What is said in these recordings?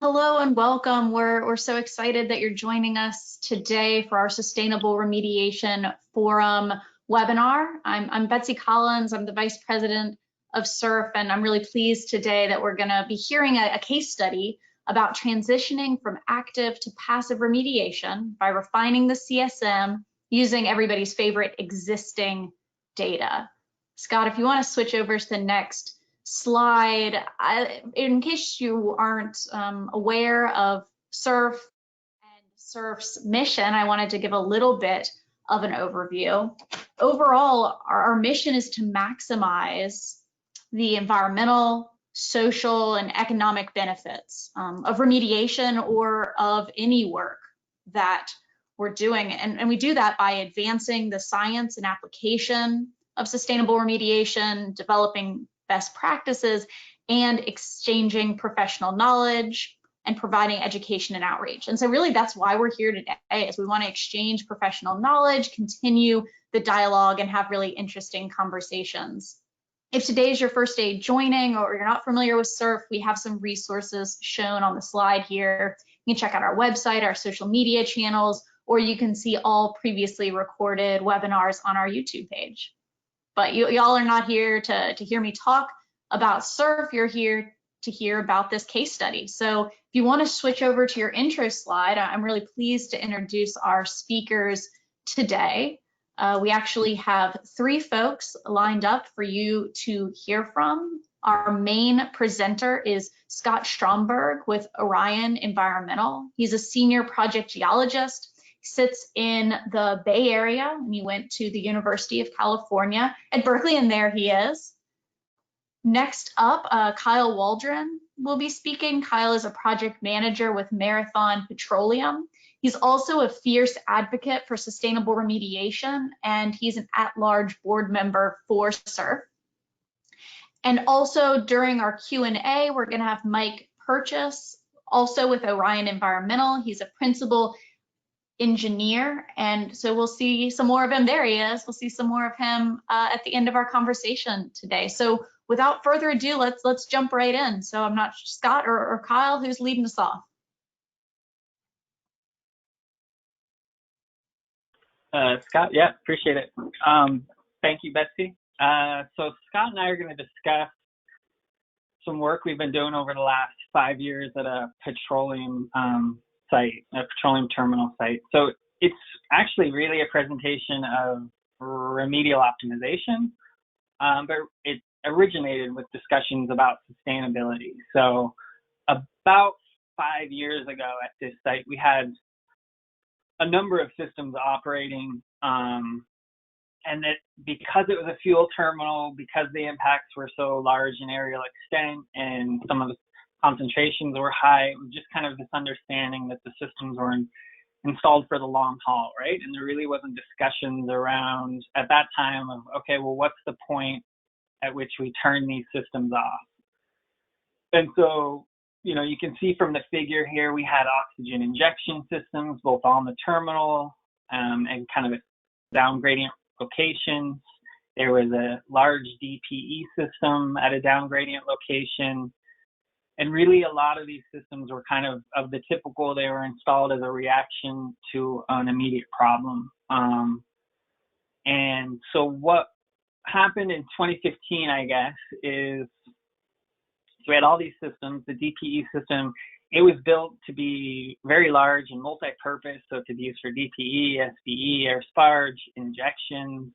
Hello and welcome. We're so excited that you're joining us today for our Sustainable Remediation Forum webinar. I'm Betsy Collins. I'm the Vice President of SURF, and I'm really pleased today that we're going to be hearing a case study about transitioning from active to passive remediation by refining the CSM using everybody's favorite existing data. Scott, if you want to switch over to the next slide. In case you aren't aware of SURF and SURF's mission, I wanted to give a little bit of an overview. Overall, our mission is to maximize the environmental, social, and economic benefits of remediation or of any work that we're doing. And we do that by advancing the science and application of sustainable remediation, developing best practices, and exchanging professional knowledge and providing education and outreach. And so really that's why we're here today, is we want to exchange professional knowledge, continue the dialogue, and have really interesting conversations. If today is your first day joining or you're not familiar with SURF, we have some resources shown on the slide here. You can check out our website, our social media channels, or you can see all previously recorded webinars on our YouTube page. But y'all are not here to hear me talk about SURF, you're here to hear about this case study. So if you want to switch over to your intro slide, I'm really pleased to introduce our speakers today. We actually have 3 folks lined up for you to hear from. Our main presenter is Scott Stromberg with Orion Environmental. He's a senior project geologist, sits in the Bay Area, and he went to the University of California at Berkeley, and there he is. Next up, Kyle Waldron will be speaking. Kyle is a project manager with Marathon Petroleum. He's also a fierce advocate for sustainable remediation, and he's an at-large board member for SURF. And also during our Q&A, we're gonna have Mike Purchase, also with Orion Environmental. He's a principal engineer, and so we'll see some more of him. There he is. We'll see some more of him at the end of our conversation today. So without further ado, let's jump right in. So I'm not Scott or Kyle, who's leading us off. Scott, yeah, appreciate it. Thank you, Betsy. So Scott and I are going to discuss some work we've been doing over the last 5 years at a petroleum site, a petroleum terminal site. So it's actually really a presentation of remedial optimization, but it originated with discussions about sustainability. So about 5 years ago at this site, we had a number of systems operating, and that because it was a fuel terminal, because the impacts were so large in aerial extent and some of the concentrations were high, it was just kind of this understanding that the systems were installed for the long haul, right? And there really wasn't discussions around at that time of, okay, well, what's the point at which we turn these systems off? And so, you know, you can see from the figure here, we had oxygen injection systems, both on the terminal and kind of at downgradient locations. There was a large DPE system at a downgradient location. And really, a lot of these systems were kind of the typical, they were installed as a reaction to an immediate problem. And so what happened in 2015, I guess, is so we had all these systems. The DPE system, it was built to be very large and multi-purpose, so it could be used for DPE, SBE, air sparge, injections,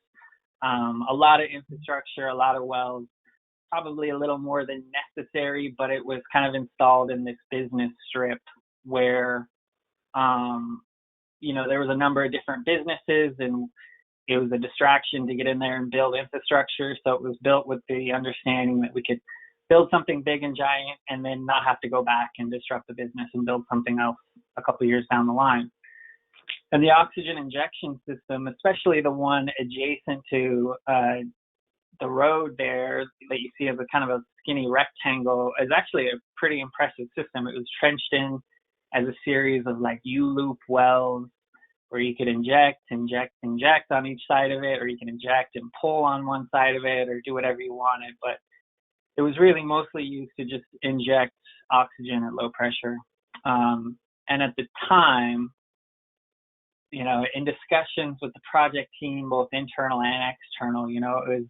a lot of infrastructure, a lot of wells. Probably a little more than necessary, but it was kind of installed in this business strip where, you know, there was a number of different businesses and it was a distraction to get in there and build infrastructure. So it was built with the understanding that we could build something big and giant and then not have to go back and disrupt the business and build something else a couple of years down the line. And the oxygen injection system, especially the one adjacent to the road there that you see as a kind of a skinny rectangle, is actually a pretty impressive system. It was trenched in as a series of like U-loop wells where you could inject on each side of it, or you can inject and pull on one side of it, or do whatever you wanted. But it was really mostly used to just inject oxygen at low pressure. And at the time, you know, in discussions with the project team, both internal and external, you know, it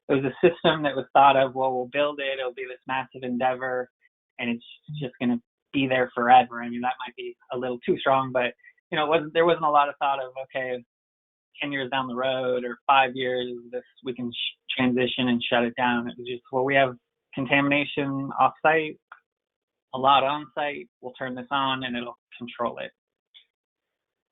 was a system that was thought of, well, we'll build it, it'll be this massive endeavor, and it's just going to be there forever. I mean, that might be a little too strong, but, you know, there wasn't a lot of thought of, okay, 10 years down the road or 5 years, we can transition and shut it down. It was just, well, we have contamination off-site, a lot on-site, we'll turn this on and it'll control it.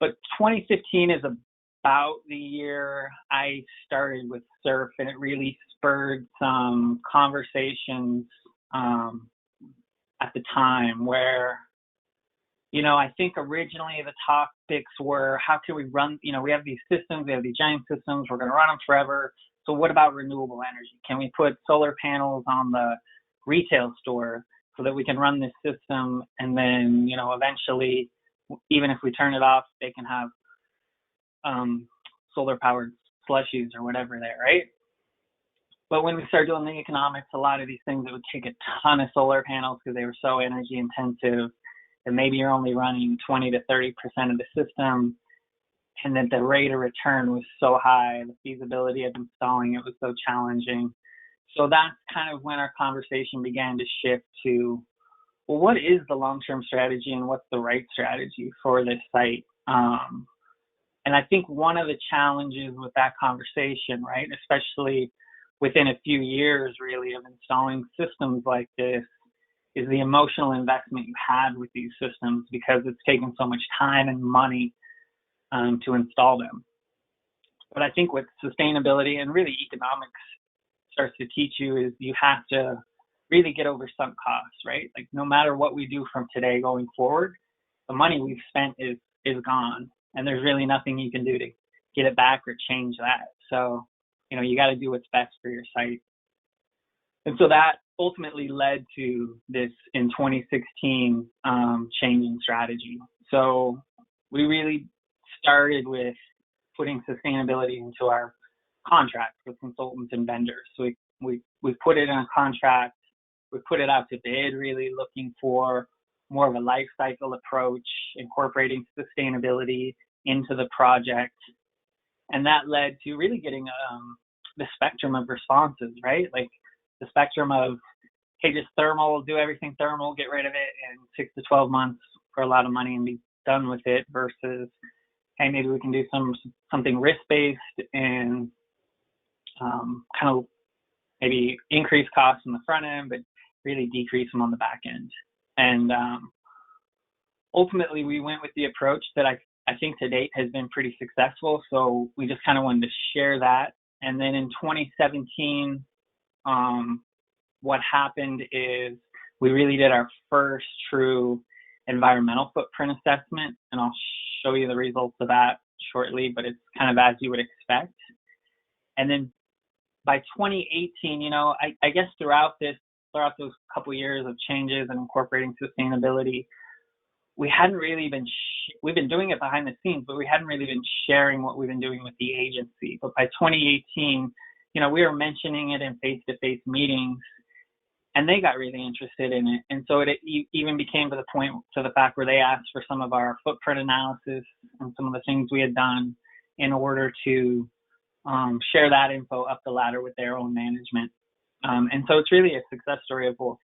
But 2015 is about the year I started with SURF, and it really spurred some conversations at the time where, you know, I think originally the topics were, how can we run, you know, we have these systems, we have these giant systems, we're going to run them forever. So what about renewable energy? Can we put solar panels on the retail store so that we can run this system, and then, you know, eventually, even if we turn it off, they can have solar powered slushies or whatever there, right? But when we started doing the economics, a lot of these things, it would take a ton of solar panels because they were so energy intensive, and maybe you're only running 20 to 30% of the system, and that the rate of return was so high, the feasibility of installing it was so challenging. So that's kind of when our conversation began to shift to, well, what is the long-term strategy and what's the right strategy for this site? And I think one of the challenges with that conversation, right, especially within a few years really of installing systems like this, is the emotional investment you had with these systems, because it's taken so much time and money to install them. But I think what sustainability and really economics starts to teach you is you have to really get over sunk costs, right? Like no matter what we do from today going forward, the money we've spent is gone, and there's really nothing you can do to get it back or change that. So, you know, you got to do what's best for your site. And so that ultimately led to this in 2016 change in strategy. So we really started with putting sustainability into our contracts with consultants and vendors. So we put it in a contract, we put it out to bid, really looking for more of a life cycle approach, incorporating sustainability into the project. And that led to really getting the spectrum of responses, right? Like the spectrum of, hey, just thermal, do everything thermal, get rid of it in 6 to 12 months for a lot of money and be done with it, versus, hey, maybe we can do something risk-based and kind of maybe increase costs on the front end, but really decrease them on the back end. And ultimately, we went with the approach that I think to date has been pretty successful. So we just kind of wanted to share that. And then in 2017, what happened is we really did our first true environmental footprint assessment, and I'll show you the results of that shortly, but it's kind of as you would expect. And then by 2018, you know, I guess throughout those couple of years of changes and incorporating sustainability, we hadn't really been, we've been doing it behind the scenes, but we hadn't really been sharing what we've been doing with the agency. But by 2018, you know, we were mentioning it in face-to-face meetings, and they got really interested in it. And so it even became to the fact where they asked for some of our footprint analysis and some of the things we had done in order to share that info up the ladder with their own management. And so it's really a success story of both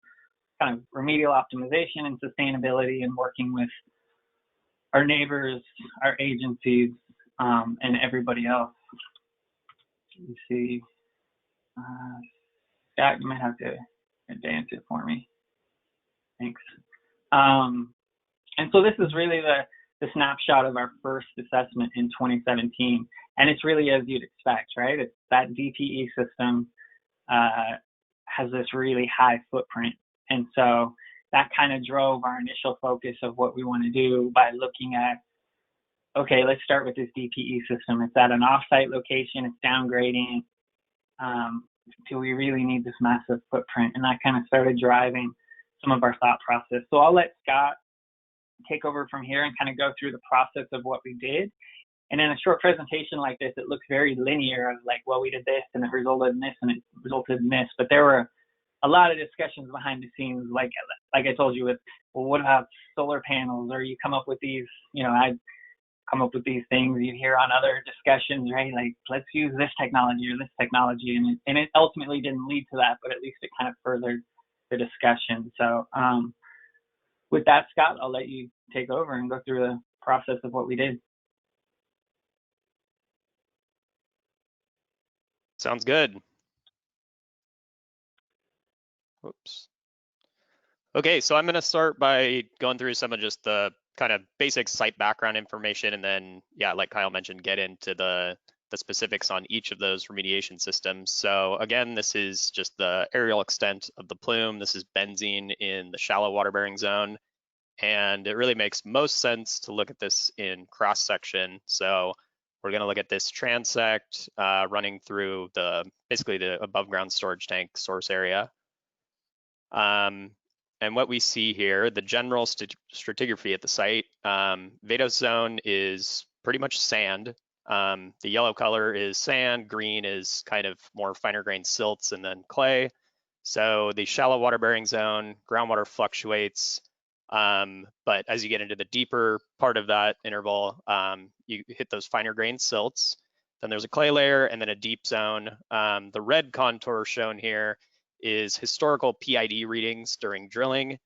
kind of remedial optimization and sustainability, and working with our neighbors, our agencies, and everybody else. Let me see. Scott, you might have to advance it for me. Thanks. And so this is really the snapshot of our first assessment in 2017. And it's really as you'd expect, right? It's that DPE system has this really high footprint. And so that kind of drove our initial focus of what we want to do by looking at, okay, let's start with this DPE system. It's at an off-site location, it's downgradient. Do we really need this massive footprint? And that kind of started driving some of our thought process. So I'll let Scott take over from here and kind of go through the process of what we did. And in a short presentation like this, it looks very linear of like, well, we did this and it resulted in this and it resulted in this. But there were a lot of discussions behind the scenes, like I told you with, well, what about solar panels? Or you come up with these, I come up with these things you hear on other discussions, right? Like, let's use this technology or this technology. And it ultimately didn't lead to that, but at least it kind of furthered the discussion. So with that, Scott, I'll let you take over and go through the process of what we did. Sounds good. Whoops. Okay, so I'm going to start by going through some of just the kind of basic site background information, and then, yeah, like Kyle mentioned, get into the specifics on each of those remediation systems. So again, this is just the aerial extent of the plume. This is benzene in the shallow water bearing zone. And it really makes most sense to look at this in cross section. So we're going to look at this transect running through basically the above ground storage tank source area. And what we see here, the general stratigraphy at the site, Vados zone is pretty much sand. The yellow color is sand, green is kind of more finer grained silts, and then clay. So the shallow water bearing zone, groundwater fluctuates, but as you get into the deeper part of that interval, you hit those finer grained silts. Then there's a clay layer and then a deep zone. The red contour shown here is historical PID readings during drilling.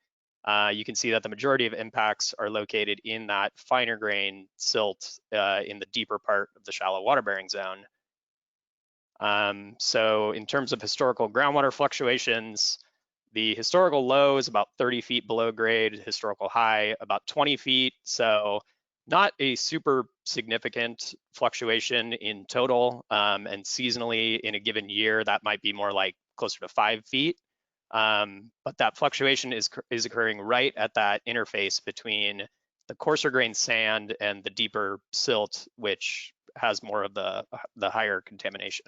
You can see that the majority of impacts are located in that finer grain silt in the deeper part of the shallow water bearing zone. So in terms of historical groundwater fluctuations, the historical low is about 30 feet below grade, historical high about 20 feet. So not a super significant fluctuation in total, and seasonally in a given year, that might be more like closer to 5 feet. But that fluctuation is occurring right at that interface between the coarser grain sand and the deeper silt, which has more of the higher contamination.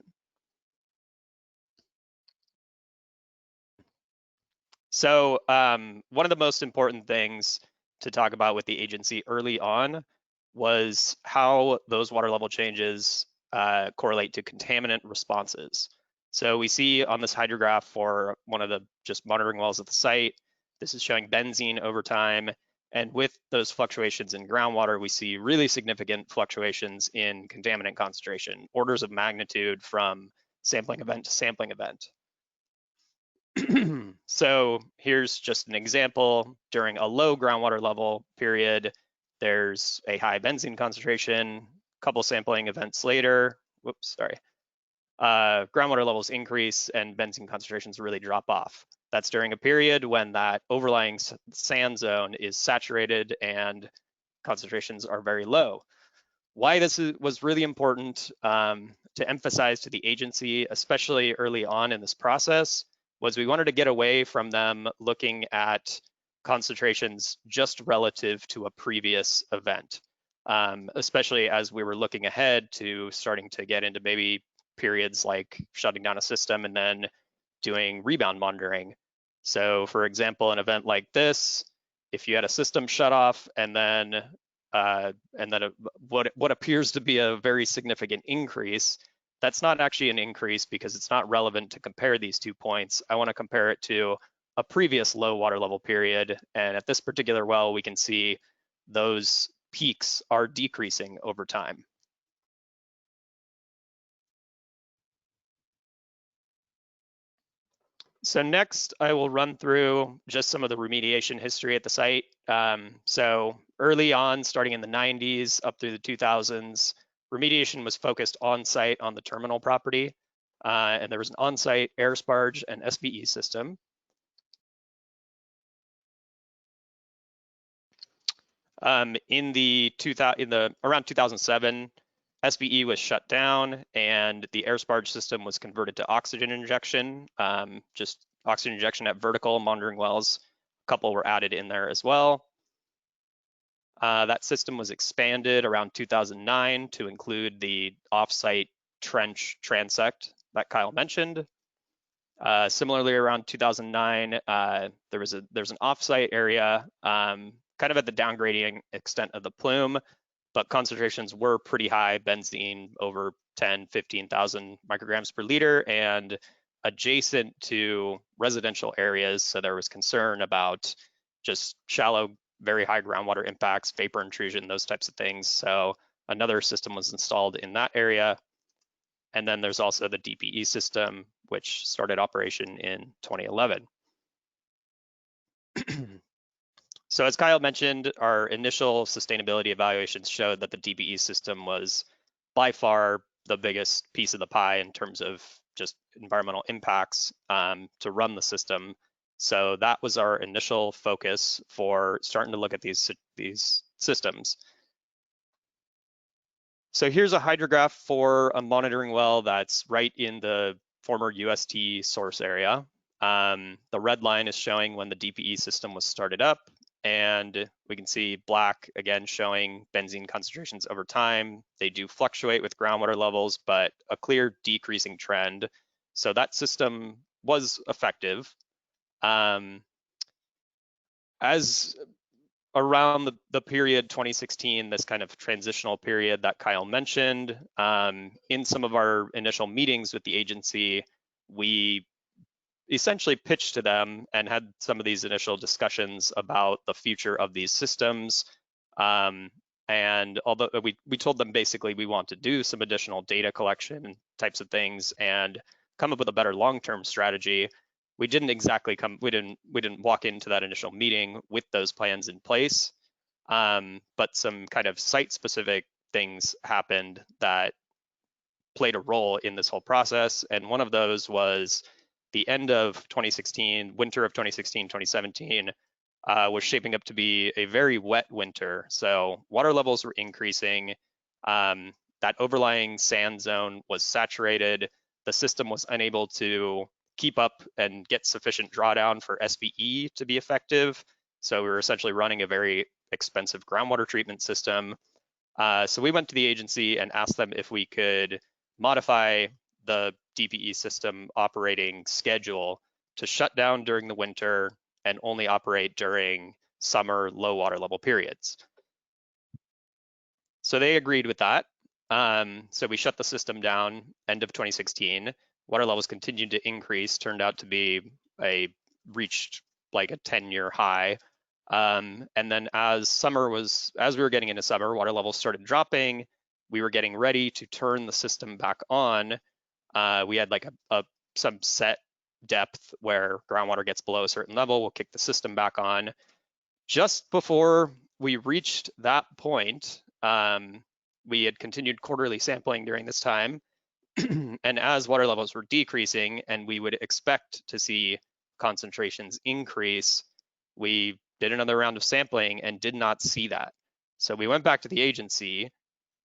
So one of the most important things to talk about with the agency early on was how those water level changes correlate to contaminant responses. So we see on this hydrograph for one of the just monitoring wells at the site, this is showing benzene over time. And with those fluctuations in groundwater, we see really significant fluctuations in contaminant concentration, orders of magnitude from sampling event to sampling event. So here's just an example. During a low groundwater level period, there's a high benzene concentration. A couple sampling events later, groundwater levels increase and benzene concentrations really drop off. That's during a period when that overlying sand zone is saturated and concentrations are very low. Why this was really important to emphasize to the agency, especially early on in this process, was we wanted to get away from them looking at concentrations just relative to a previous event, especially as we were looking ahead to starting to get into maybe periods like shutting down a system and then doing rebound monitoring. So for example, an event like this, if you had a system shut off and then what appears to be a very significant increase, that's not actually an increase because it's not relevant to compare these 2 points. I want to compare it to a previous low water level period. And at this particular well, we can see those peaks are decreasing over time. So next, I will run through just some of the remediation history at the site. So early on, starting in the 90s up through the 2000s, remediation was focused on site on the terminal property, and there was an on-site air sparge and SBE system. Around 2007, SBE was shut down and the air sparge system was converted to oxygen injection, just oxygen injection at vertical monitoring wells. A couple were added in there as well. That system was expanded around 2009 to include the offsite trench transect that Kyle mentioned. Similarly, around 2009, there's an offsite area kind of at the downgradient extent of the plume, but concentrations were pretty high, benzene over 10, 15,000 micrograms per liter, and adjacent to residential areas. So there was concern about just shallow, very high groundwater impacts, vapor intrusion, those types of things. So another system was installed in that area. And then there's also the DPE system, which started operation in 2011. So as Kyle mentioned, our initial sustainability evaluations showed that the DPE system was by far the biggest piece of the pie in terms of just environmental impacts to run the system. So that was our initial focus for starting to look at these systems. So here's a hydrograph for a monitoring well that's right in the former UST source area. The red line is showing when the DPE system was started up, and we can see black again showing benzene concentrations over time. They do fluctuate with groundwater levels, but a clear decreasing trend. So that system was effective. As around the period 2016, this kind of transitional period that Kyle mentioned, in some of our initial meetings with the agency, we essentially pitched to them and had some of these initial discussions about the future of these systems. And although we told them basically we want to do some additional data collection types of things and come up with a better long-term strategy, we didn't exactly we didn't walk into that initial meeting with those plans in place. But some kind of site-specific things happened that played a role in this whole process. And one of those was the end of 2016, winter of 2016, 2017, was shaping up to be a very wet winter. So water levels were increasing. That overlying sand zone was saturated. The system was unable to keep up and get sufficient drawdown for SVE to be effective. So we were essentially running a very expensive groundwater treatment system. So we went to the agency and asked them if we could modify the DPE system operating schedule to shut down during the winter and only operate during summer low water level periods. So they agreed with that. So we shut the system down end of 2016. Water levels continued to increase, turned out to be reached like a 10-year high. And then as we were getting into summer, water levels started dropping. We were getting ready to turn the system back on. We had like some set depth where groundwater gets below a certain level, we'll kick the system back on. Just before we reached that point, we had continued quarterly sampling during this time. And as water levels were decreasing and we would expect to see concentrations increase, we did another round of sampling and did not see that. So we went back to the agency,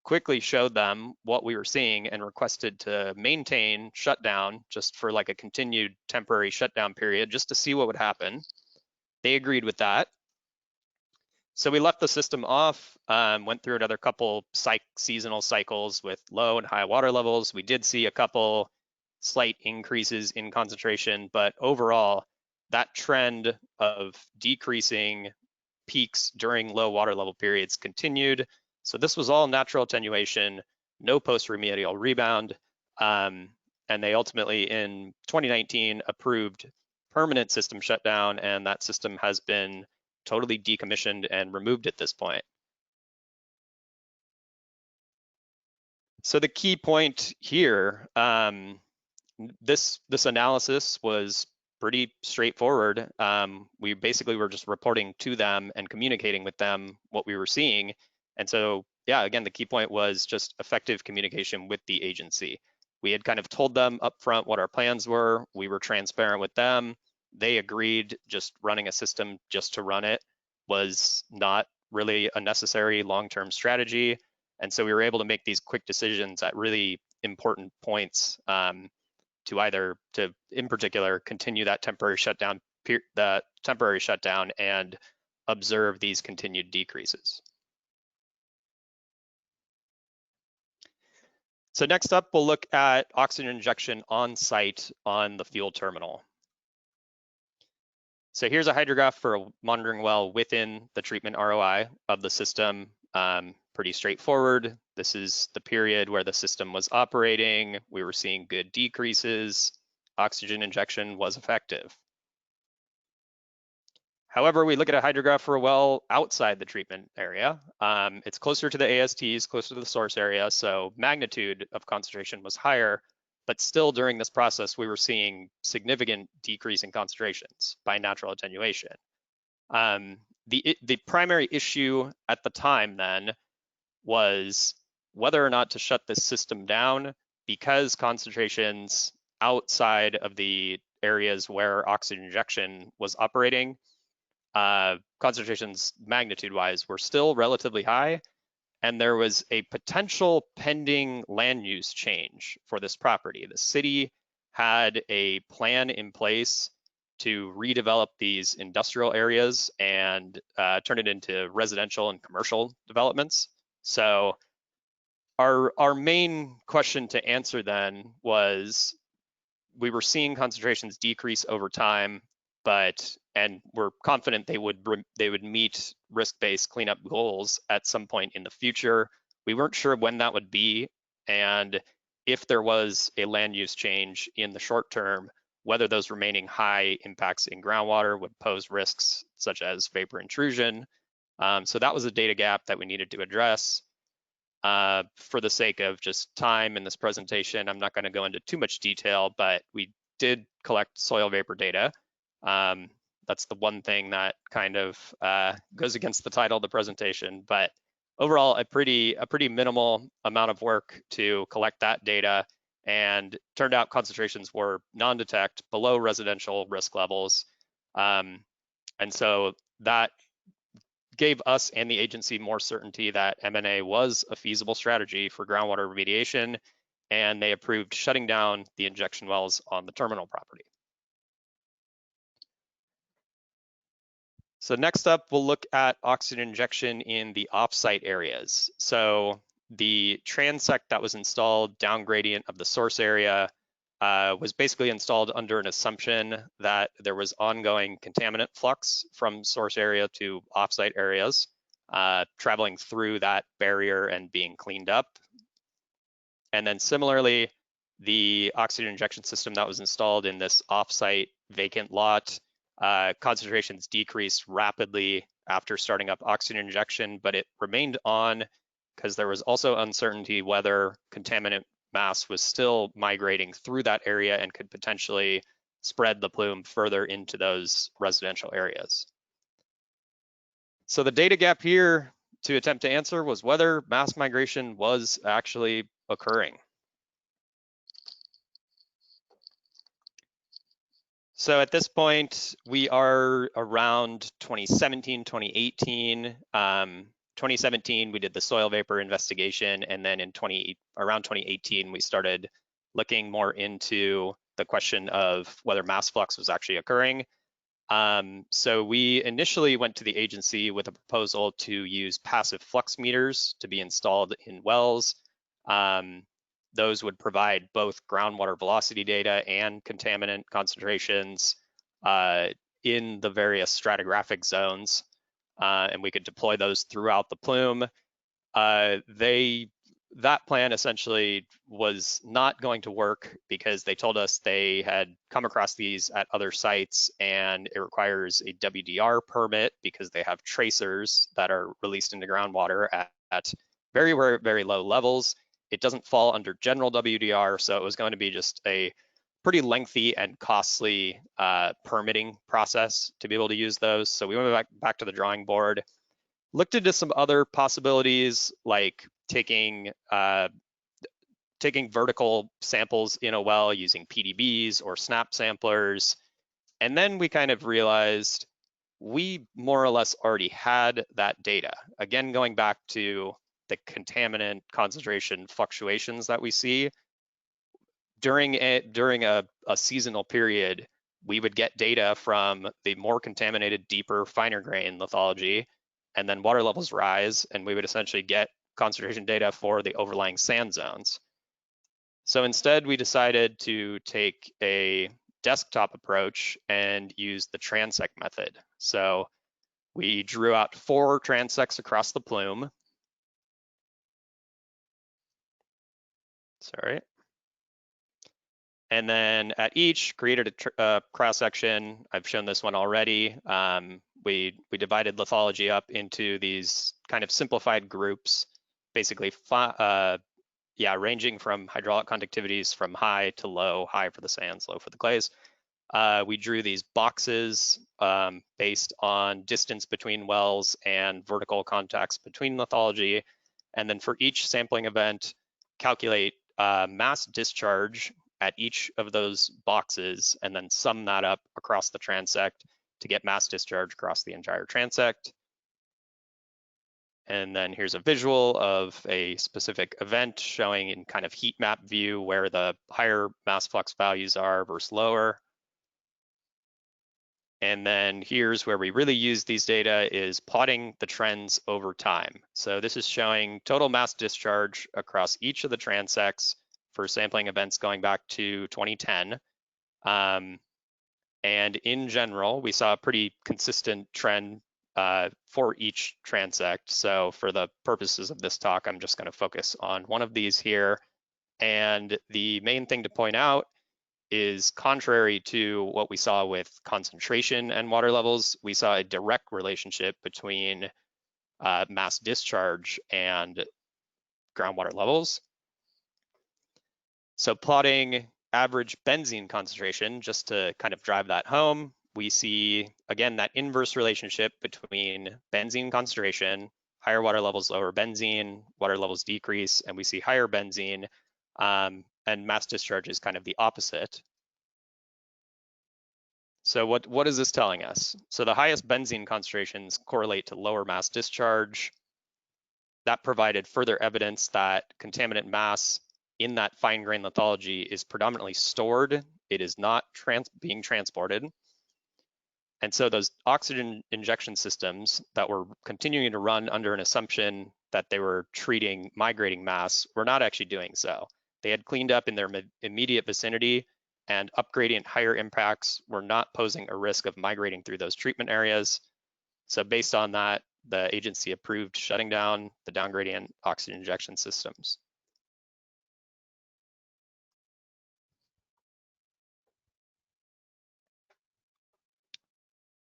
quickly showed them what we were seeing and requested to maintain shutdown just for like a continued temporary shutdown period just to see what would happen. They agreed with that. So we left the system off, went through another couple seasonal cycles with low and high water levels. We did see a couple slight increases in concentration, but overall, that trend of decreasing peaks during low water level periods continued. So this was all natural attenuation, no post-remedial rebound. And they ultimately in 2019 approved permanent system shutdown, and that system has been totally decommissioned and removed at this point. So the key point here, this analysis was pretty straightforward. We basically were just reporting to them and communicating with them what we were seeing. And so, yeah, again, the key point was just effective communication with the agency. We had kind of told them upfront what our plans were. We were transparent with them. They agreed just running a system just to run it was not really a necessary long-term strategy. And so we were able to make these quick decisions at really important points to in particular, continue that temporary shutdown and observe these continued decreases. So next up, we'll look at oxygen injection on site on the fuel terminal. So here's a hydrograph for a monitoring well within the treatment ROI of the system. Pretty straightforward. This is the period where the system was operating. We were seeing good decreases. oxygen injection was effective. However, we look at a hydrograph for a well outside the treatment area. It's closer to the ASTs, closer to the source area, so magnitude of concentration was higher, but still during this process, we were seeing significant decrease in concentrations by natural attenuation. The primary issue at the time then was whether or not to shut this system down, because concentrations outside of the areas where oxygen injection was operating, concentrations magnitude-wise were still relatively high, and there was a potential pending land use change for this property. The city had a plan in place to redevelop these industrial areas and turn it into residential and commercial developments. So our main question to answer then was, we were seeing concentrations decrease over time, and we're confident they would meet risk-based cleanup goals at some point in the future. We weren't sure when that would be, and if there was a land use change in the short term, whether those remaining high impacts in groundwater would pose risks such as vapor intrusion. So that was a data gap that we needed to address. For the sake of just time in this presentation, I'm not going to go into too much detail, but we did collect soil vapor data. That's the one thing that kind of goes against the title of the presentation, but overall a pretty minimal amount of work to collect that data, and turned out concentrations were non-detect, below residential risk levels. And so that gave us and the agency more certainty that M&A was a feasible strategy for groundwater remediation, and they approved shutting down the injection wells on the terminal property. So next up, we'll look at oxygen injection in the offsite areas. So the transect that was installed downgradient of the source area was basically installed under an assumption that there was ongoing contaminant flux from source area to offsite areas, traveling through that barrier and being cleaned up. And then similarly, the oxygen injection system that was installed in this offsite vacant lot, concentrations decreased rapidly after starting up oxygen injection, but it remained on because there was also uncertainty whether contaminant mass was still migrating through that area and could potentially spread the plume further into those residential areas. So the data gap here to attempt to answer was whether mass migration was actually occurring. So at this point, we are around 2017, 2018. 2017, we did the soil vapor investigation, and then in around 2018, we started looking more into the question of whether mass flux was actually occurring. So we initially went to the agency with a proposal to use passive flux meters to be installed in wells. Those would provide both groundwater velocity data and contaminant concentrations in the various stratigraphic zones, and we could deploy those throughout the plume. That plan essentially was not going to work because they told us they had come across these at other sites, and it requires a WDR permit because they have tracers that are released into groundwater at very, very low levels. It doesn't fall under general WDR, so it was going to be just a pretty lengthy and costly permitting process to be able to use those. So we went back to the drawing board, looked into some other possibilities like taking vertical samples in a well using PDBs or snap samplers. And then we kind of realized we more or less already had that data. Again, going back to the contaminant concentration fluctuations that we see during a seasonal period, we would get data from the more contaminated, deeper, finer grain lithology, and then water levels rise, and we would essentially get concentration data for the overlying sand zones. So instead, we decided to take a desktop approach and use the transect method. So we drew out 4 transects across the plume. Sorry. And then at each, created a cross-section. I've shown this one already. We divided lithology up into these kind of simplified groups, basically, ranging from hydraulic conductivities from high to low, high for the sands, low for the clays. We drew these boxes based on distance between wells and vertical contacts between lithology. And then for each sampling event, calculate mass discharge at each of those boxes, and then sum that up across the transect to get mass discharge across the entire transect. And then here's a visual of a specific event showing in kind of heat map view where the higher mass flux values are versus lower. And then here's where we really use these data, is plotting the trends over time. So this is showing total mass discharge across each of the transects for sampling events going back to 2010. And in general, we saw a pretty consistent trend for each transect. So for the purposes of this talk, I'm just going to focus on one of these here. And the main thing to point out is, contrary to what we saw with concentration and water levels, we saw a direct relationship between mass discharge and groundwater levels. So plotting average benzene concentration, just to kind of drive that home, we see, again, that inverse relationship between benzene concentration, higher water levels, lower benzene, water levels decrease, and we see higher benzene, and mass discharge is kind of the opposite. So what is this telling us? So the highest benzene concentrations correlate to lower mass discharge. That provided further evidence that contaminant mass in that fine grain lithology is predominantly stored. It is not being transported. And so those oxygen injection systems that were continuing to run under an assumption that they were treating migrating mass were not actually doing so. They had cleaned up in their immediate vicinity, and upgradient higher impacts were not posing a risk of migrating through those treatment areas. So based on that, the agency approved shutting down the downgradient oxygen injection systems.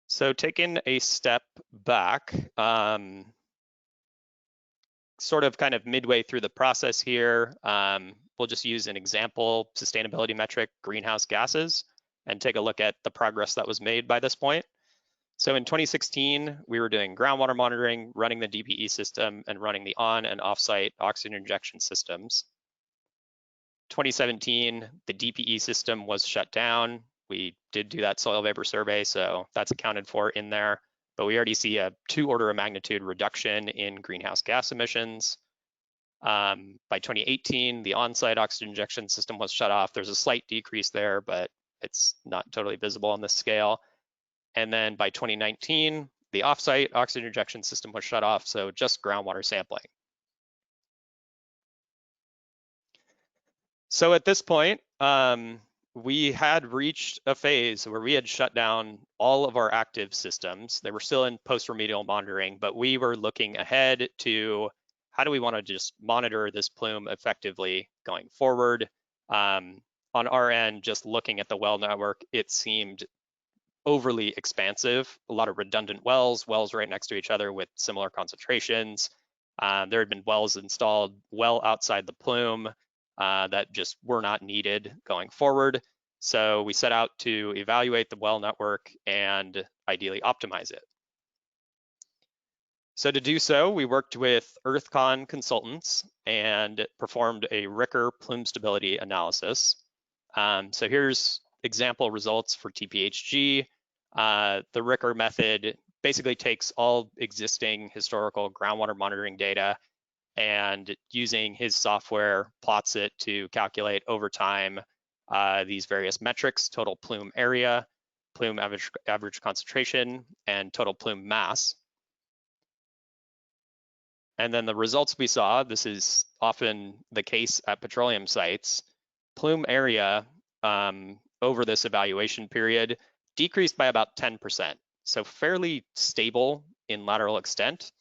So taking a step back, sort of kind of midway through the process here, we'll just use an example sustainability metric, greenhouse gases, and take a look at the progress that was made by this point. So in 2016, we were doing groundwater monitoring, running the DPE system, and running the on and off-site oxygen injection systems. 2017, the DPE system was shut down. We did do that soil vapor survey, so that's accounted for in there. But we already see a 2 order of magnitude reduction in greenhouse gas emissions. By 2018, the on-site oxygen injection system was shut off. There's a slight decrease there, but it's not totally visible on this scale. And then by 2019, the off-site oxygen injection system was shut off, so just groundwater sampling. So at this point, we had reached a phase where we had shut down all of our active systems. They were still in post-remedial monitoring, but we were looking ahead to how do we want to just monitor this plume effectively going forward. On our end, just looking at the well network, it seemed overly expansive, a lot of redundant wells right next to each other with similar concentrations. There had been wells installed well outside the plume that just were not needed going forward. So we set out to evaluate the well network and ideally optimize it. So to do so, we worked with EarthCon consultants and performed a Ricker plume stability analysis. So here's example results for TPHG. The Ricker method basically takes all existing historical groundwater monitoring data and using his software plots it to calculate over time these various metrics: total plume area, plume average concentration, and total plume mass. And then the results we saw, this is often the case at petroleum sites, plume area over this evaluation period decreased by about 10%. So fairly stable in lateral extent,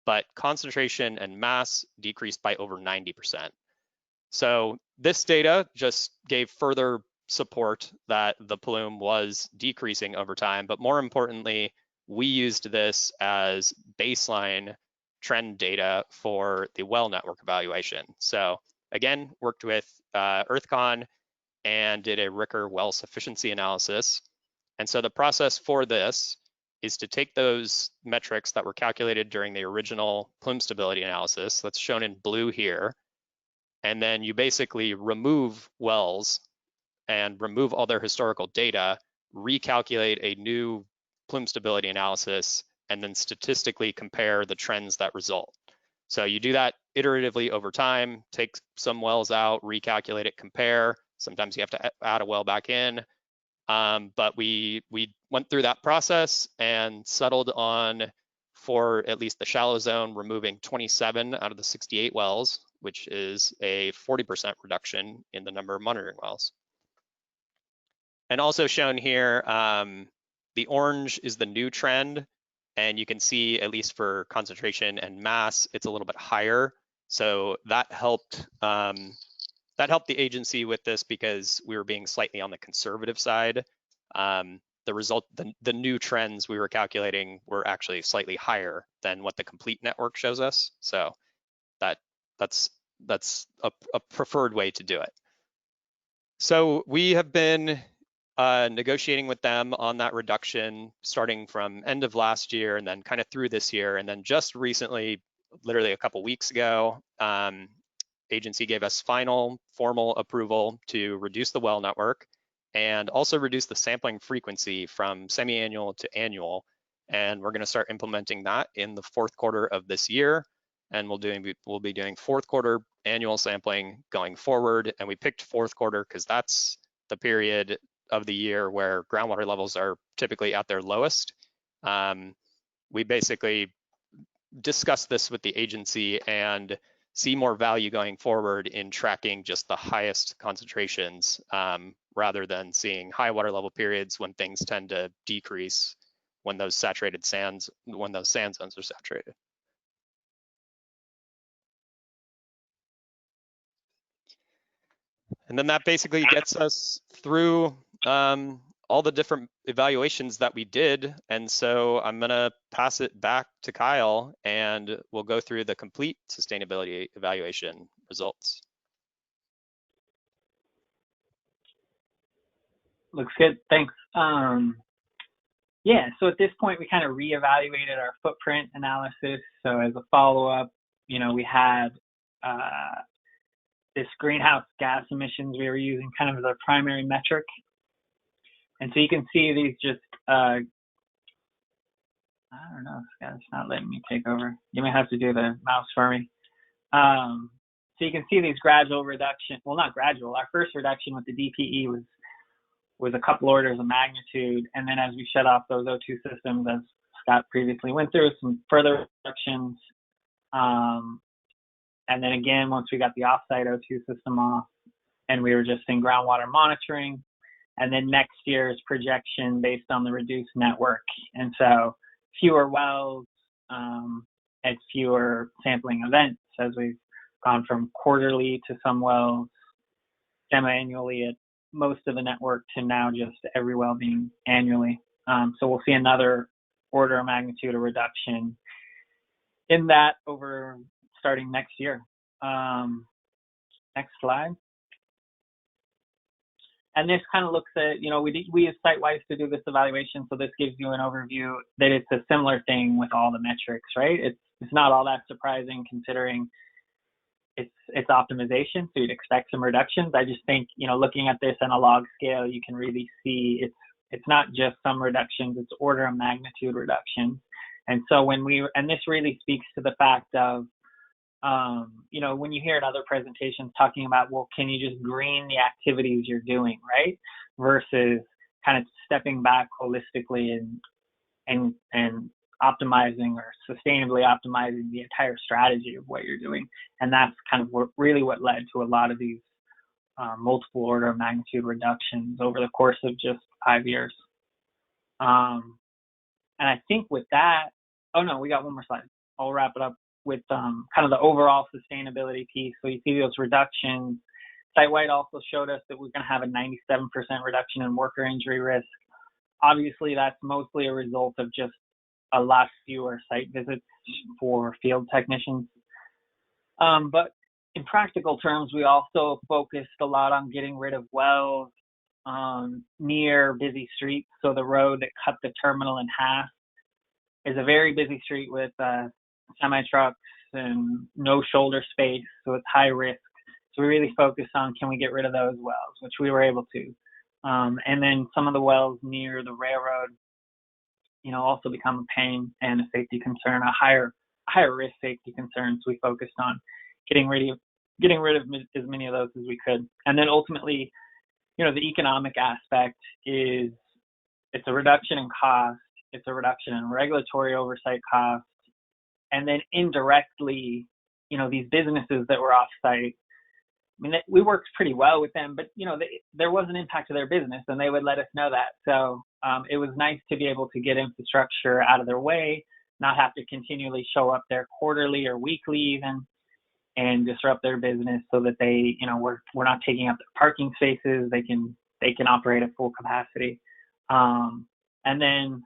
but concentration and mass decreased by over 90%. So this data just gave further support that the plume was decreasing over time, but more importantly, we used this as baseline trend data for the well network evaluation. So again, worked with EarthCon and did a Ricker well sufficiency analysis. And so the process for this is to take those metrics that were calculated during the original plume stability analysis, that's shown in blue here, and then you basically remove wells and remove all their historical data, recalculate a new plume stability analysis, and then statistically compare the trends that result. So you do that iteratively over time, take some wells out, recalculate it, compare. Sometimes you have to add a well back in. But we went through that process and settled on, for at least the shallow zone, removing 27 out of the 68 wells, which is a 40% reduction in the number of monitoring wells. And also shown here, the orange is the new trend, and you can see, at least for concentration and mass, it's a little bit higher. So that helped the agency with this because we were being slightly on the conservative side. The new trends we were calculating were actually slightly higher than what the complete network shows us. So that's a preferred way to do it. So we have been negotiating with them on that reduction starting from end of last year and then kind of through this year. And then just recently, literally a couple weeks ago, agency gave us final formal approval to reduce the well network and also reduce the sampling frequency from semi-annual to annual. And we're going to start implementing that in the fourth quarter of this year. And we'll be doing fourth quarter annual sampling going forward. And we picked fourth quarter because that's the period of the year where groundwater levels are typically at their lowest. We basically discussed this with the agency and see more value going forward in tracking just the highest concentrations rather than seeing high water level periods when things tend to decrease when those sand zones are saturated. And then that basically gets us through all the different evaluations that we did. And so I'm gonna pass it back to Kyle and we'll go through the complete sustainability evaluation results. Looks good, thanks. Yeah, so at this point we kind of reevaluated our footprint analysis. So as a follow-up, we had this greenhouse gas emissions we were using kind of as our primary metric. And so you can see these just, I don't know, it's not letting me take over. You may have to do the mouse for me. So you can see these gradual reduction, well, not gradual, our first reduction with the DPE was a couple orders of magnitude. And then as we shut off those O2 systems, as Scott previously went through, some further reductions. And then again, once we got the offsite O2 system off and we were just in groundwater monitoring, and then next year's projection based on the reduced network. And so fewer wells and fewer sampling events as we've gone from quarterly to some wells, semi-annually at most of the network to now just every well being annually. So we'll see another order of magnitude of reduction in that over starting next year. Next slide. And this kind of looks at, we use SiteWise to do this evaluation. So this gives you an overview that it's a similar thing with all the metrics, right? It's not all that surprising considering it's optimization. So you'd expect some reductions. I just think, looking at this on a log scale, you can really see it's not just some reductions, it's order of magnitude reductions. And so and this really speaks to the fact of, when you hear in other presentations talking about, well, can you just green the activities you're doing, right? Versus kind of stepping back holistically and optimizing or sustainably optimizing the entire strategy of what you're doing. And that's kind of really what led to a lot of these multiple order of magnitude reductions over the course of just 5 years. And I think with that, oh no, we got one more slide. I'll wrap it up with kind of the overall sustainability piece. So you see those reductions. site-wide also showed us that we're going to have a 97% reduction in worker injury risk. Obviously, that's mostly a result of just a lot fewer site visits for field technicians. But in practical terms, we also focused a lot on getting rid of wells near busy streets. So the road that cut the terminal in half is a very busy street with semi-trucks and no shoulder space, so it's high risk. So we really focused on, can we get rid of those wells, which we were able to. And then some of the wells near the railroad, also become a pain and a safety concern, a higher risk safety concern. So we focused on getting rid of as many of those as we could. And then ultimately, the economic aspect is, it's a reduction in cost, it's a reduction in regulatory oversight costs, and then indirectly, these businesses that were off-site, we worked pretty well with them, but there was an impact to their business, and they would let us know that. So it was nice to be able to get infrastructure out of their way, not have to continually show up there quarterly or weekly even, and disrupt their business, so that they, we're not taking up their parking spaces. They can operate at full capacity. And then,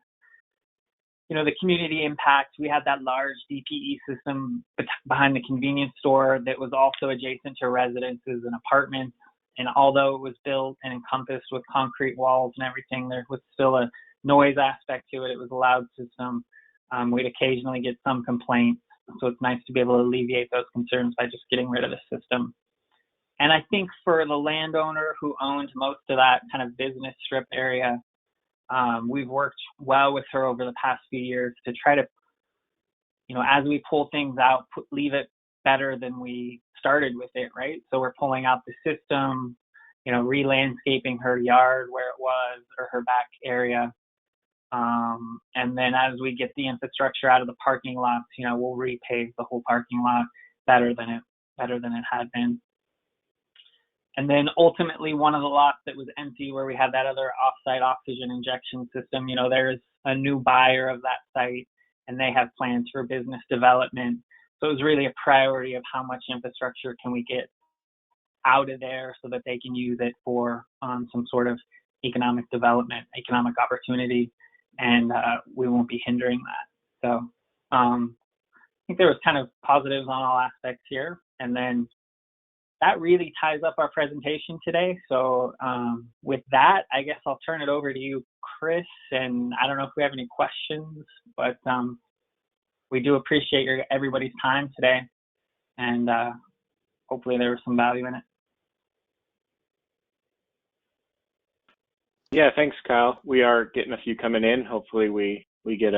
the community impact, we had that large DPE system behind the convenience store that was also adjacent to residences and apartments. And although it was built and encompassed with concrete walls and everything, there was still a noise aspect to it. It was a loud system. We'd occasionally get some complaints. So it's nice to be able to alleviate those concerns by just getting rid of the system. And I think for the landowner who owned most of that kind of business strip area, we've worked well with her over the past few years to try to, as we pull things out, leave it better than we started with it, right? So we're pulling out the system, re-landscaping her yard where it was, or her back area. And then as we get the infrastructure out of the parking lots, we'll repave the whole parking lot better than it had been. And then ultimately, one of the lots that was empty, where we had that other off-site oxygen injection system, there's a new buyer of that site, and they have plans for business development. So it was really a priority of how much infrastructure can we get out of there so that they can use it for some sort of economic development, economic opportunity, and we won't be hindering that. So I think there was kind of positives on all aspects here. And then that really ties up our presentation today. So with that, I guess I'll turn it over to you, Chris. And I don't know if we have any questions, but we do appreciate everybody's time today. And hopefully there was some value in it. Yeah, thanks, Kyle. We are getting a few coming in. Hopefully we get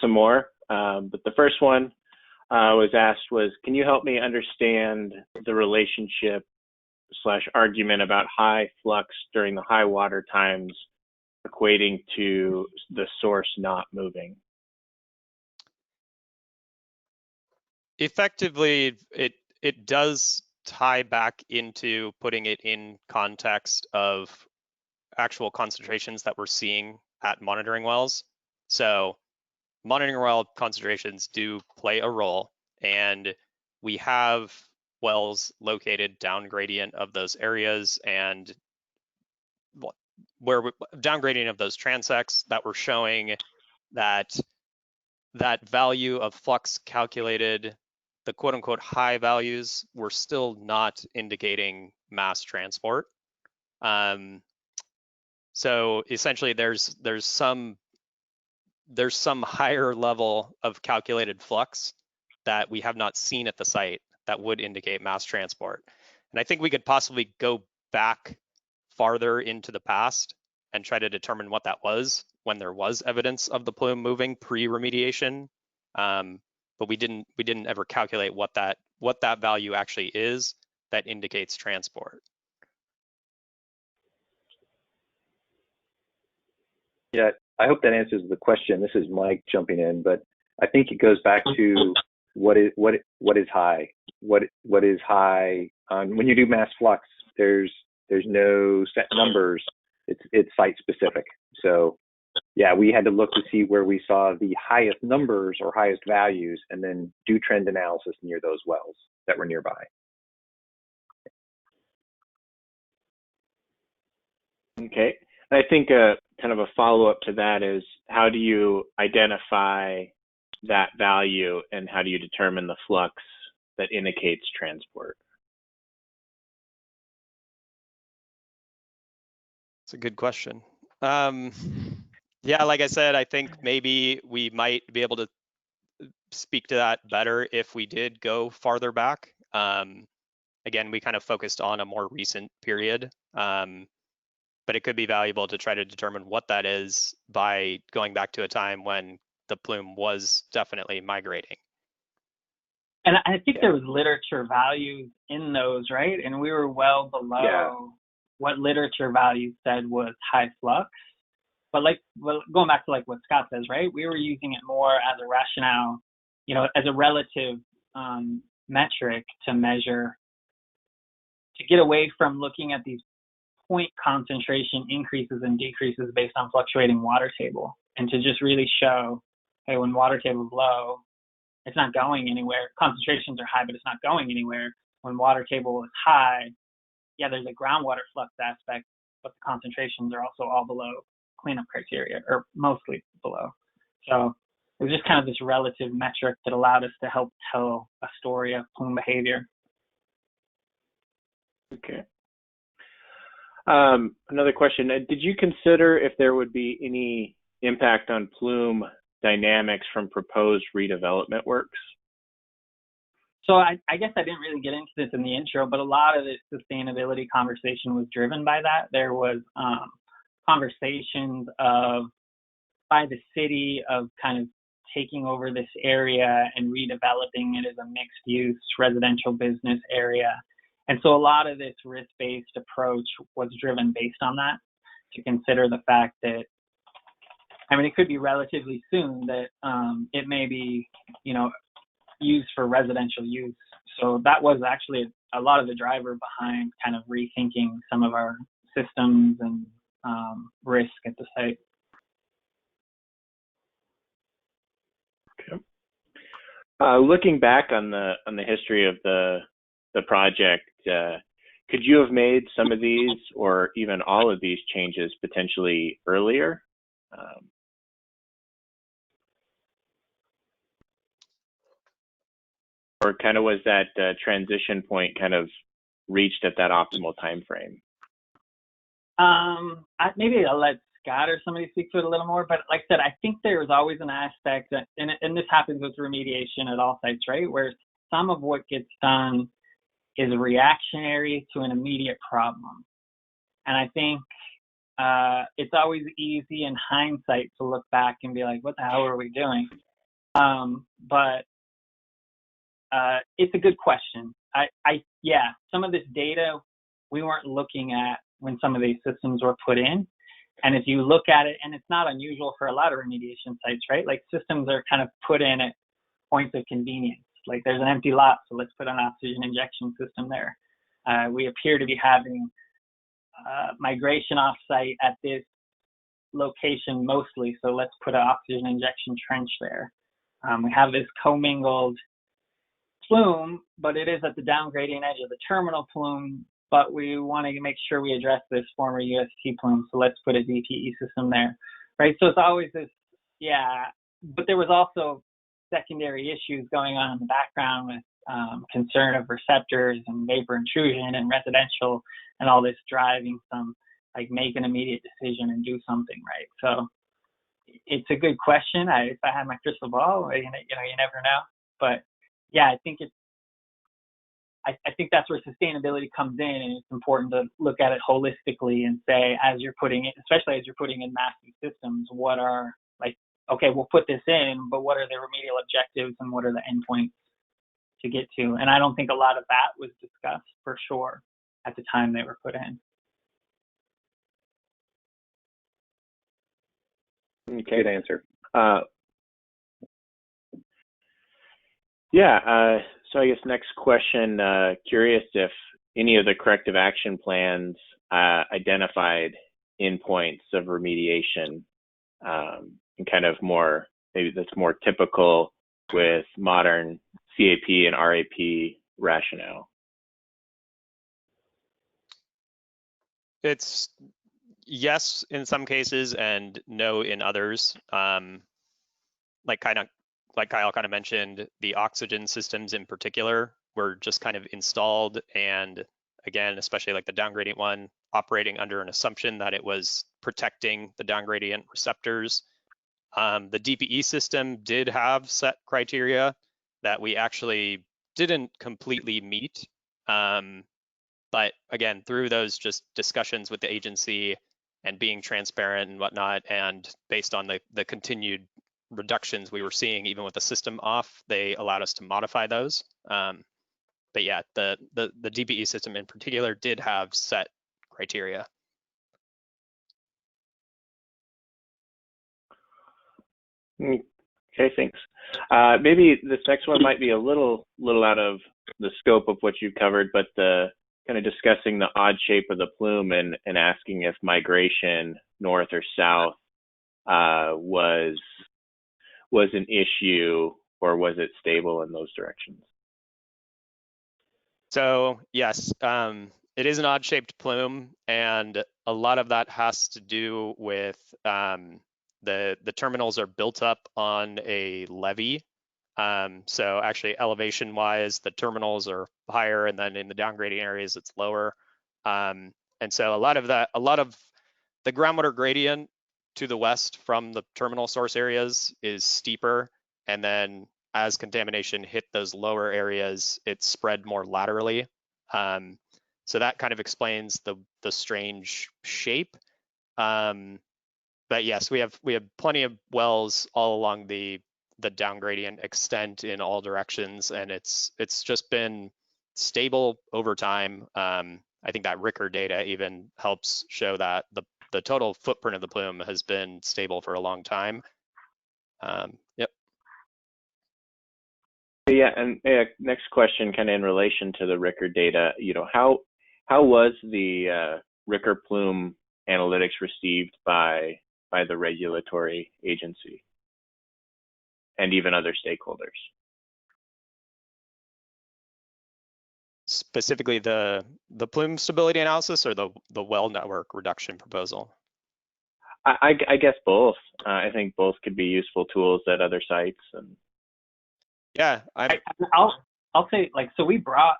some more. But the first one was asked was, can you help me understand the relationship / argument about high flux during the high water times equating to the source not moving? Effectively, it does tie back into putting it in context of actual concentrations that we're seeing at monitoring wells. So monitoring well concentrations do play a role, and we have wells located down gradient of those areas, and down gradient of those transects that we're showing that value of flux calculated, the quote unquote high values, were still not indicating mass transport. So essentially there's some higher level of calculated flux that we have not seen at the site that would indicate mass transport. And I think we could possibly go back farther into the past and try to determine what that was when there was evidence of the plume moving pre-remediation. But we didn't ever calculate what that value actually is that indicates transport. Yeah, I hope that answers the question. This is Mike jumping in, but I think it goes back to what is high. What is high? When you do mass flux, there's no set numbers. It's site specific. So yeah, we had to look to see where we saw the highest numbers or highest values, and then do trend analysis near those wells that were nearby. Okay. I think kind of a follow-up to that is, how do you identify that value and how do you determine the flux that indicates transport? It's a good question. Yeah, like I said, I think maybe we might be able to speak to that better if we did go farther back. Again, we kind of focused on a more recent period, but it could be valuable to try to determine what that is by going back to a time when the plume was definitely migrating. And I think there was literature values in those, right? And we were well below what literature value said was high flux. But going back to what Scott says, right? We were using it more as a rationale, as a relative metric to measure, to get away from looking at these point concentration increases and decreases based on fluctuating water table, and to just really show, hey, when water table is low, it's not going anywhere. Concentrations are high, but it's not going anywhere. When water table is high, yeah, there's a groundwater flux aspect, but the concentrations are also all below cleanup criteria, or mostly below. So it was just kind of this relative metric that allowed us to help tell a story of plume behavior. Okay. Another question, did you consider if there would be any impact on plume dynamics from proposed redevelopment works? So I guess I didn't really get into this in the intro, but a lot of the sustainability conversation was driven by that. There was conversations by the city of kind of taking over this area and redeveloping it as a mixed use residential business area. And so a lot of this risk-based approach was driven based on that, to consider the fact that, it could be relatively soon that it may be, used for residential use. So that was actually a lot of the driver behind kind of rethinking some of our systems and risk at the site. Okay. Looking back on the history of the project, could you have made some of these or even all of these changes potentially earlier? Or kind of was that transition point kind of reached at that optimal time frame? Maybe I'll let Scott or somebody speak to it a little more, but like I said, I think there's always an aspect that, and this happens with remediation at all sites, right? Where some of what gets done is reactionary to an immediate problem. And I think it's always easy in hindsight to look back and be like, what the hell are we doing? But it's a good question. Yeah, some of this data we weren't looking at when some of these systems were put in. And if you look at it, and it's not unusual for a lot of remediation sites, right? Like systems are kind of put in at points of convenience. Like there's an empty lot, so let's put an oxygen injection system there. We appear to be having migration offsite at this location mostly, so let's put an oxygen injection trench there. We have this commingled plume, but it is at the downgradient edge of the terminal plume, but we want to make sure we address this former UST plume, so let's put a DTE system there, right? So it's always this, yeah, but there was also secondary issues going on in the background with concern of receptors and vapor intrusion and residential and all this driving some, make an immediate decision and do something, right? So it's a good question. If I had my crystal ball, you never know. But yeah, I think that's where sustainability comes in, and it's important to look at it holistically and say, especially as you're putting in massive systems, what are okay, we'll put this in, but what are the remedial objectives and what are the endpoints to get to? And I don't think a lot of that was discussed for sure at the time they were put in. Okay. Good answer. So I guess next question, curious if any of the corrective action plans identified endpoints of remediation, and kind of more, maybe that's more typical with modern CAP and RAP rationale. yes, in some cases, and no in others. Like Kyle kind of mentioned, the oxygen systems in particular were just kind of installed, and again, especially like the downgradient one, operating under an assumption that it was protecting the downgradient receptors. The DPE system did have set criteria that we actually didn't completely meet. But again, through those just discussions with the agency and being transparent and whatnot, and based on the continued reductions we were seeing, even with the system off, they allowed us to modify those. But yeah, the DPE system in particular did have set criteria. Okay, thanks. Maybe this next one might be a little out of the scope of what you covered, but the kind of discussing the odd shape of the plume and asking if migration north or south was an issue, or was it stable in those directions? So yes, it is an odd-shaped plume, and a lot of that has to do with the terminals are built up on a levee. So actually, elevation-wise, the terminals are higher, and then in the downgradient areas, it's lower. And so a lot of the groundwater gradient to the west from the terminal source areas is steeper, and then as contamination hit those lower areas, it's spread more laterally. So that kind of explains the strange shape. But yes, we have plenty of wells all along the downgradient extent in all directions, and it's just been stable over time. I think that Ricker data even helps show that the total footprint of the plume has been stable for a long time. Yep. Yeah, and next question, kind of in relation to the Ricker data, how was the Ricker plume analytics received by the regulatory agency and even other stakeholders? Specifically the plume stability analysis or the well network reduction proposal? I guess both. I think both could be useful tools at other sites. And yeah, I'll say, like, so we brought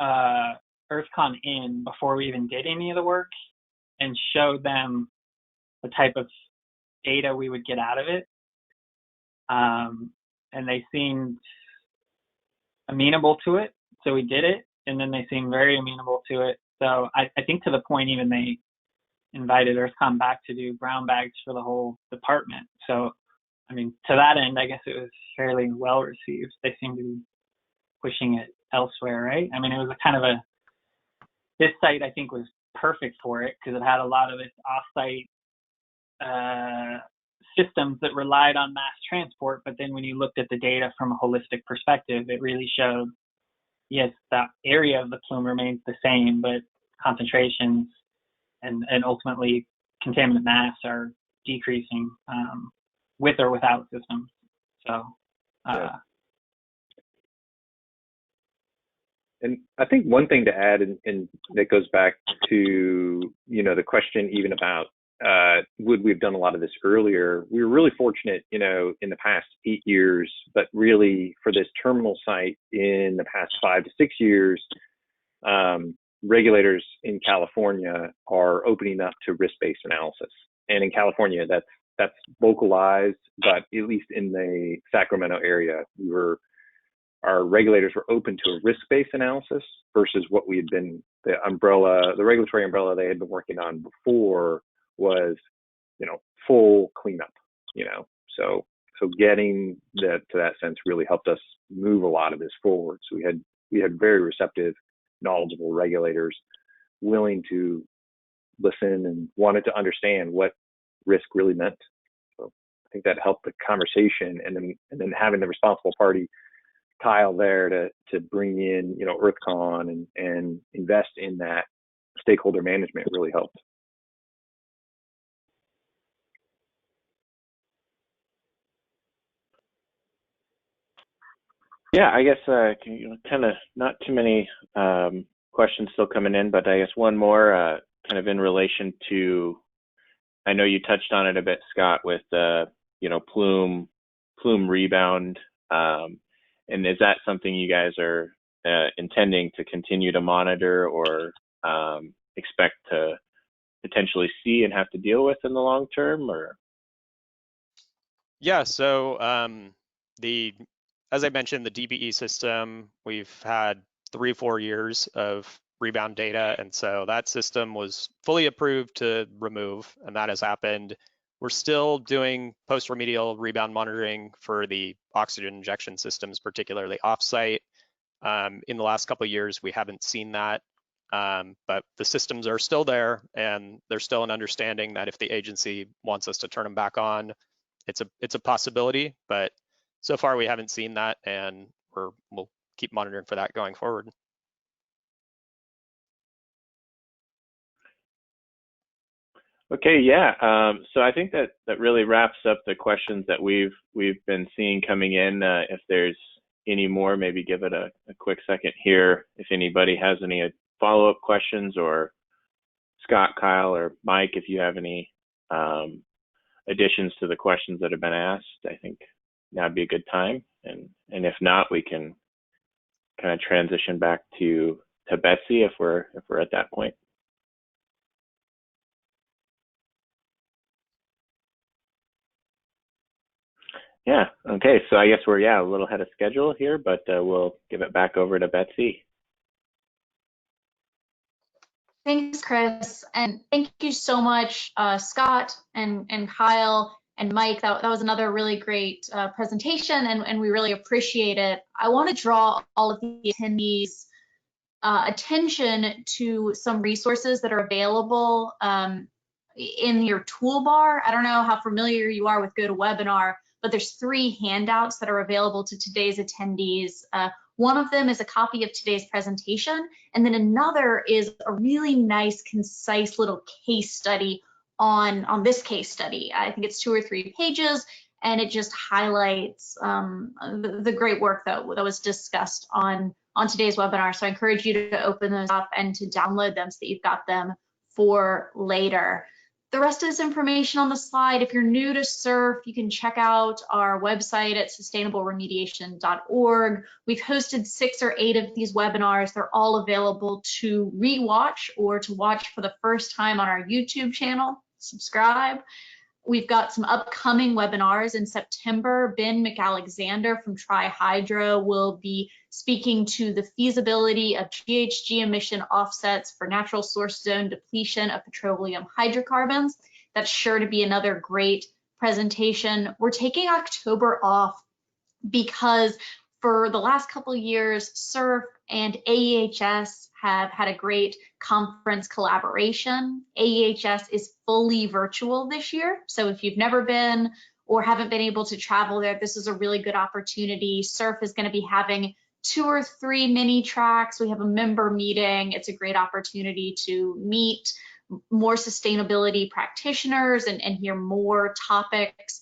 EarthCon in before we even did any of the work and showed them the type of data we would get out of it. And they seemed amenable to it. So we did it, and then they seemed very amenable to it. So I think to the point even they invited EarthCon back to do brown bags for the whole department. So, I mean, to that end, I guess it was fairly well received. They seemed to be pushing it elsewhere, right? I mean, it was a kind of this site I think was perfect for it because it had a lot of its off-site systems that relied on mass transport. But then when you looked at the data from a holistic perspective, it really showed, yes, that area of the plume remains the same, but concentrations and ultimately contaminant mass are decreasing with or without systems. So, yeah. And I think one thing to add, and that goes back to, the question even about would we have done a lot of this earlier? We were really fortunate, in the past 8 years, but really for this terminal site in the past 5 to 6 years, regulators in California are opening up to risk-based analysis. And in California, that's localized, but at least in the Sacramento area, our regulators were open to a risk-based analysis versus what we had been, the regulatory umbrella they had been working on before was, full cleanup, So getting to that sense really helped us move a lot of this forward. So we had very receptive, knowledgeable regulators willing to listen and wanted to understand what risk really meant. So I think that helped the conversation, and then having the responsible party Kyle there to bring in, EarthCon and invest in that stakeholder management really helped. Yeah, I guess kind of not too many questions still coming in, but I guess one more kind of in relation to, I know you touched on it a bit, Scott, with PLUME rebound, and is that something you guys are intending to continue to monitor or expect to potentially see and have to deal with in the long term, or? Yeah, so as I mentioned, the DBE system, we've had 3 or 4 years of rebound data, and so that system was fully approved to remove, and that has happened. We're still doing post-remedial rebound monitoring for the oxygen injection systems, particularly offsite. In the last couple of years, we haven't seen that, but the systems are still there, and there's still an understanding that if the agency wants us to turn them back on, it's a possibility, but so far we haven't seen that, and we'll keep monitoring for that going forward. Okay, yeah. So I think that really wraps up the questions that we've been seeing coming in. If there's any more, maybe give it a quick second here. If anybody has any follow-up questions, or Scott, Kyle, or Mike, if you have any additions to the questions that have been asked, I think now'd be a good time. And if not, we can kind of transition back to Betsy if we're at that point. Yeah, okay, so I guess we're a little ahead of schedule here, but we'll give it back over to Betsy. Thanks, Chris, and thank you so much, Scott and Kyle and Mike. That was another really great presentation, and we really appreciate it. I want to draw all of the attendees' attention to some resources that are available in your toolbar. I don't know how familiar you are with GoToWebinar, but there's 3 handouts that are available to today's attendees. One of them is a copy of today's presentation, and then another is a really nice, concise little case study on this case study. I think it's 2 or 3 pages, and it just highlights the great work that was discussed on today's webinar. So I encourage you to open those up and to download them so that you've got them for later. The rest of this information on the slide, if you're new to SURF, you can check out our website at sustainableremediation.org. We've hosted 6 or 8 of these webinars. They're all available to rewatch or to watch for the first time on our YouTube channel. Subscribe. We've got some upcoming webinars in September. Ben McAlexander from TriHydro will be speaking to the feasibility of GHG emission offsets for natural source zone depletion of petroleum hydrocarbons. That's sure to be another great presentation. We're taking October off because for the last couple of years, SURF and AEHS have had a great conference collaboration. AEHS is fully virtual this year, so if you've never been or haven't been able to travel there, this is a really good opportunity. SURF is going to be having 2 or 3 mini tracks. We have a member meeting. It's a great opportunity to meet more sustainability practitioners and hear more topics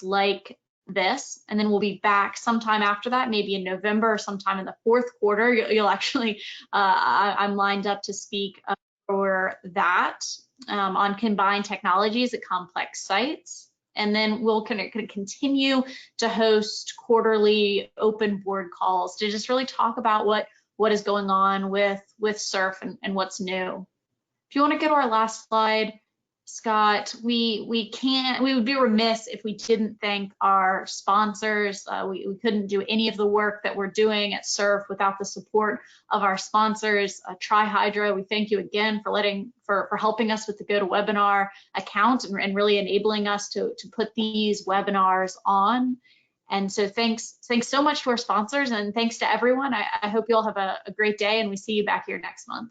like this, and then we'll be back sometime after that, maybe in November or sometime in the 4th quarter. You'll actually, I'm lined up to speak for that on combined technologies at complex sites. And then we'll continue to host quarterly open board calls to just really talk about what is going on with SURF and what's new. If you want to go to our last slide, Scott, we would be remiss if we didn't thank our sponsors. We couldn't do any of the work that we're doing at SURF without the support of our sponsors. TriHydro, we thank you again for helping us with the GoToWebinar account and really enabling us to put these webinars on. And so thanks so much to our sponsors, and thanks to everyone. I hope you all have a great day, and we see you back here next month.